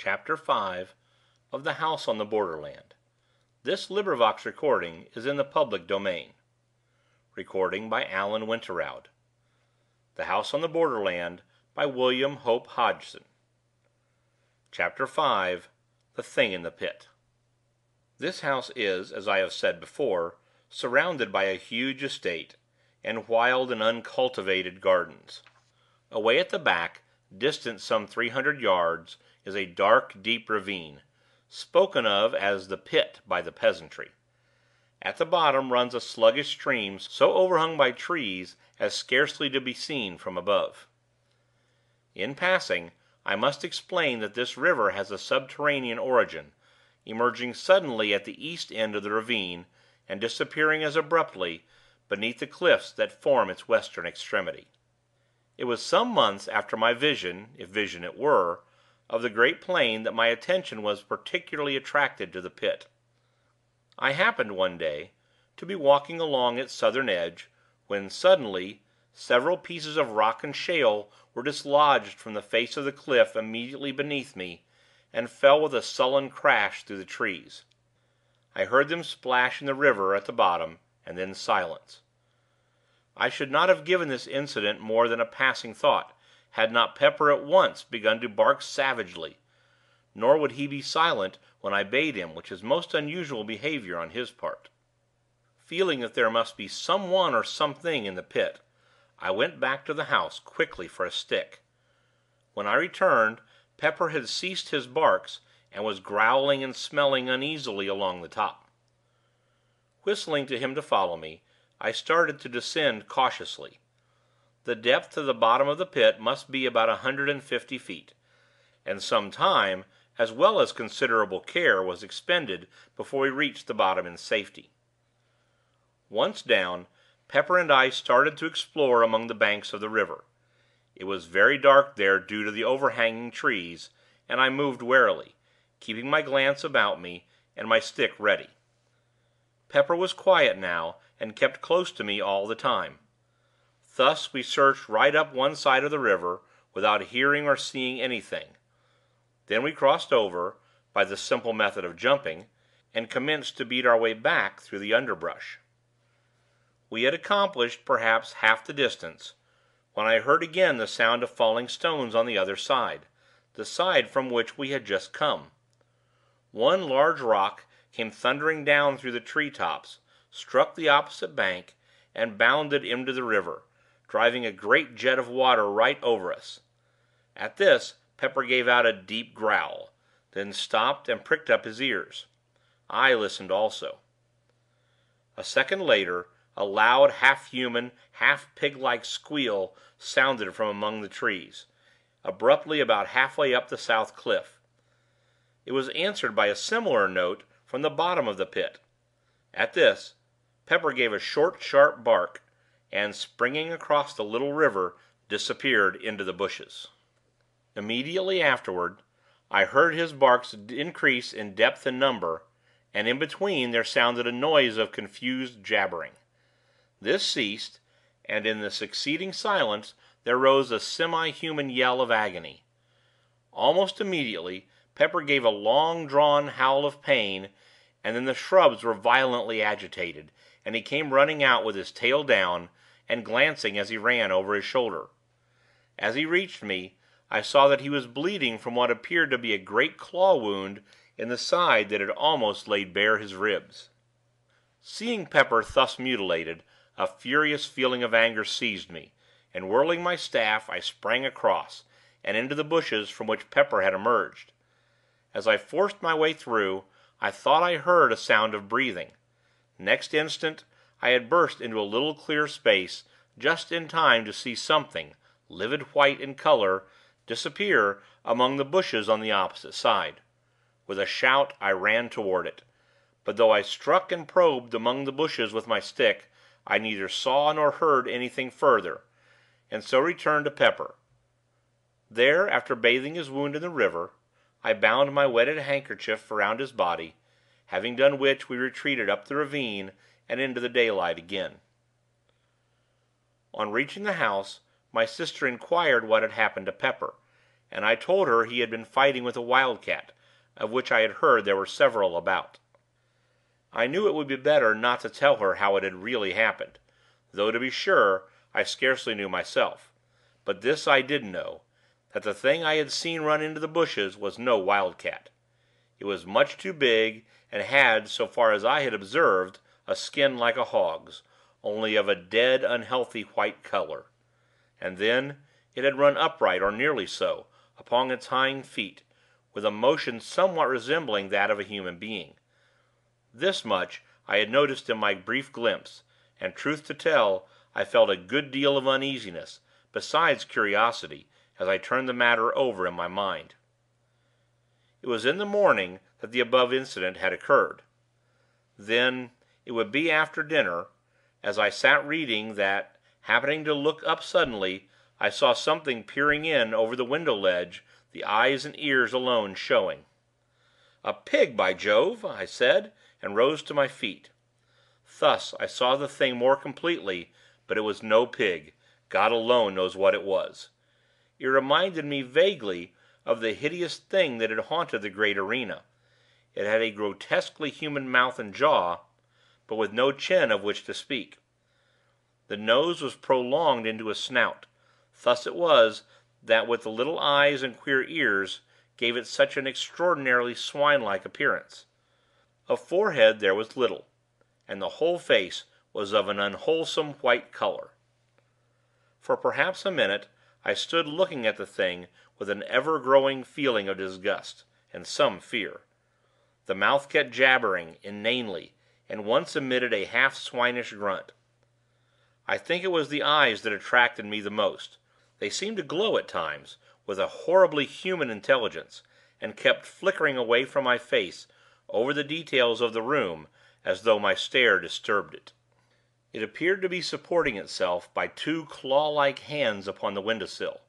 Chapter 5 of The House on the Borderland. This recording is in the public domain. Recording by Alan Winterroud. The House on the Borderland by William Hope Hodgson. Chapter 5 The Thing in the Pit. This house is, as I have said before, surrounded by a huge estate, and wild and uncultivated gardens. Away at the back, distant some 300 yards, is a dark, deep ravine, spoken of as the Pit by the peasantry. At the bottom runs a sluggish stream so overhung by trees as scarcely to be seen from above. In passing, I must explain that this river has a subterranean origin, emerging suddenly at the east end of the ravine, and disappearing as abruptly beneath the cliffs that form its western extremity. It was some months after my vision, if vision it were, of the great plain that my attention was particularly attracted to the Pit. I happened, one day, to be walking along its southern edge, when, suddenly, several pieces of rock and shale were dislodged from the face of the cliff immediately beneath me, and fell with a sullen crash through the trees. I heard them splash in the river at the bottom, and then silence. I should not have given this incident more than a passing thought, had not Pepper at once begun to bark savagely; nor would he be silent when I bade him, which is most unusual behavior on his part. Feeling that there must be some one or something in the Pit, I went back to the house quickly for a stick. When I returned, Pepper had ceased his barks, and was growling and smelling uneasily along the top. Whistling to him to follow me, I started to descend cautiously. The depth to the bottom of the Pit must be about 150 feet, and some time, as well as considerable care, was expended before we reached the bottom in safety. Once down, Pepper and I started to explore among the banks of the river. It was very dark there due to the overhanging trees, and I moved warily, keeping my glance about me, and my stick ready. Pepper was quiet now, and kept close to me all the time. Thus we searched right up one side of the river, without hearing or seeing anything. Then we crossed over, by the simple method of jumping, and commenced to beat our way back through the underbrush. We had accomplished, perhaps, half the distance, when I heard again the sound of falling stones on the other side, the side from which we had just come. One large rock came thundering down through the tree tops, struck the opposite bank, and bounded into the river, driving a great jet of water right over us. At this, Pepper gave out a deep growl, then stopped and pricked up his ears. I listened also. A second later, a loud, half-human, half-pig-like squeal sounded from among the trees, abruptly about halfway up the south cliff. It was answered by a similar note from the bottom of the Pit. At this, Pepper gave a short, sharp bark, and, springing across the little river, disappeared into the bushes. Immediately afterward, I heard his barks increase in depth and number, and in between there sounded a noise of confused jabbering. This ceased, and in the succeeding silence there rose a semi-human yell of agony. Almost immediately, Pepper gave a long-drawn howl of pain, and then the shrubs were violently agitated, and he came running out with his tail down, and glancing as he ran over his shoulder. As he reached me, I saw that he was bleeding from what appeared to be a great claw wound in the side that had almost laid bare his ribs. Seeing Pepper thus mutilated, a furious feeling of anger seized me, and whirling my staff I sprang across, and into the bushes from which Pepper had emerged. As I forced my way through, I thought I heard a sound of breathing. Next instant I had burst into a little clear space, just in time to see something, livid white in color, disappear among the bushes on the opposite side. With a shout I ran toward it, but though I struck and probed among the bushes with my stick, I neither saw nor heard anything further, and so returned to Pepper. There, after bathing his wound in the river, I bound my wetted handkerchief around his body, having done which we retreated up the ravine and into the daylight again. On reaching the house, my sister inquired what had happened to Pepper, and I told her he had been fighting with a wildcat, of which I had heard there were several about. I knew it would be better not to tell her how it had really happened, though to be sure I scarcely knew myself, but this I did know, that the thing I had seen run into the bushes was no wildcat. It was much too big, and had, so far as I had observed, a skin like a hog's, only of a dead, unhealthy white color. And then it had run upright, or nearly so, upon its hind feet, with a motion somewhat resembling that of a human being. This much I had noticed in my brief glimpse, and, truth to tell, I felt a good deal of uneasiness, besides curiosity, as I turned the matter over in my mind. It was in the morning that the above incident had occurred. Then, it would be after dinner, as I sat reading, that, happening to look up suddenly, I saw something peering in over the window ledge, the eyes and ears alone showing. "A pig, by Jove!" I said, and rose to my feet. Thus I saw the thing more completely, but it was no pig. God alone knows what it was. It reminded me vaguely of the hideous thing that had haunted the great arena. It had a grotesquely human mouth and jaw, but with no chin of which to speak. The nose was prolonged into a snout. Thus it was that, with the little eyes and queer ears, gave it such an extraordinarily swine-like appearance. Of forehead there was little, and the whole face was of an unwholesome white color. For perhaps a minute I stood looking at the thing with an ever-growing feeling of disgust, and some fear. The mouth kept jabbering inanely, and once emitted a half-swinish grunt. I think it was the eyes that attracted me the most. They seemed to glow at times, with a horribly human intelligence, and kept flickering away from my face, over the details of the room, as though my stare disturbed it. It appeared to be supporting itself by two claw-like hands upon the window-sill.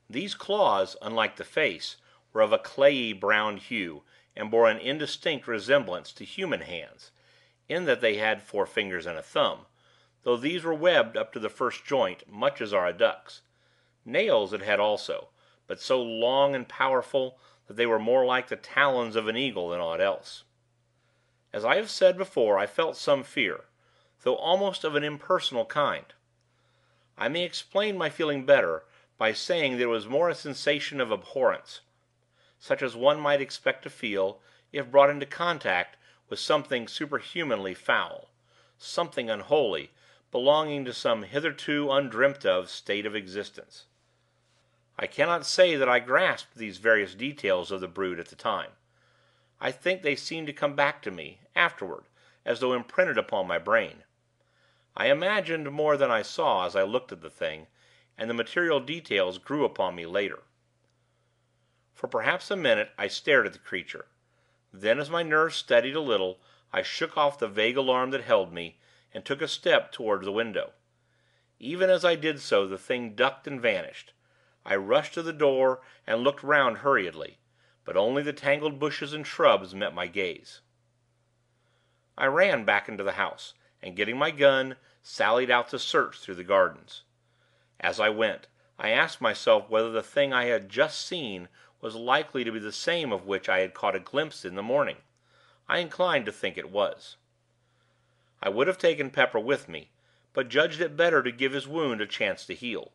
These claws, unlike the face, were of a clayey brown hue, and bore an indistinct resemblance to human hands, in that they had 4 fingers and a thumb, though these were webbed up to the first joint, much as are a duck's. Nails it had also, but so long and powerful that they were more like the talons of an eagle than aught else. As I have said before, I felt some fear, though almost of an impersonal kind. I may explain my feeling better by saying that it was more a sensation of abhorrence, such as one might expect to feel if brought into contact with something superhumanly foul, something unholy, belonging to some hitherto undreamt of state of existence. I cannot say that I grasped these various details of the brute at the time. I think they seemed to come back to me, afterward, as though imprinted upon my brain. I imagined more than I saw as I looked at the thing, and the material details grew upon me later. For perhaps a minute I stared at the creature. Then, as my nerves steadied a little, I shook off the vague alarm that held me, and took a step toward the window. Even as I did so the thing ducked and vanished. I rushed to the door and looked round hurriedly, but only the tangled bushes and shrubs met my gaze. I ran back into the house, and, getting my gun, sallied out to search through the gardens. As I went, I asked myself whether the thing I had just seen was likely to be the same of which I had caught a glimpse in the morning. I inclined to think it was. I would have taken Pepper with me, but judged it better to give his wound a chance to heal.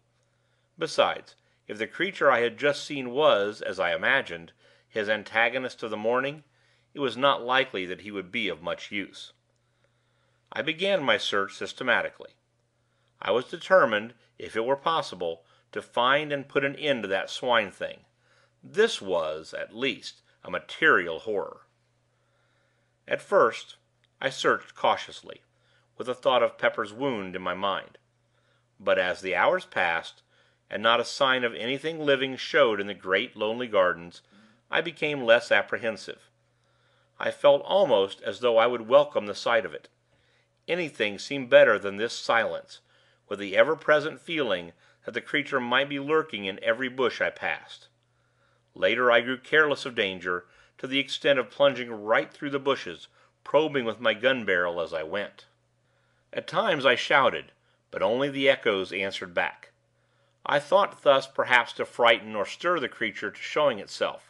Besides, if the creature I had just seen was, as I imagined, his antagonist of the morning, it was not likely that he would be of much use. I began my search systematically. I was determined, if it were possible, to find and put an end to that swine thing. This was, at least, a material horror. At first, I searched cautiously, with the thought of Pepper's wound in my mind. But as the hours passed, and not a sign of anything living showed in the great, lonely gardens, I became less apprehensive. I felt almost as though I would welcome the sight of it. Anything seemed better than this silence, with the ever-present feeling that the creature might be lurking in every bush I passed. Later I grew careless of danger, to the extent of plunging right through the bushes, probing with my gun-barrel as I went. At times I shouted, but only the echoes answered back. I thought thus perhaps to frighten or stir the creature to showing itself.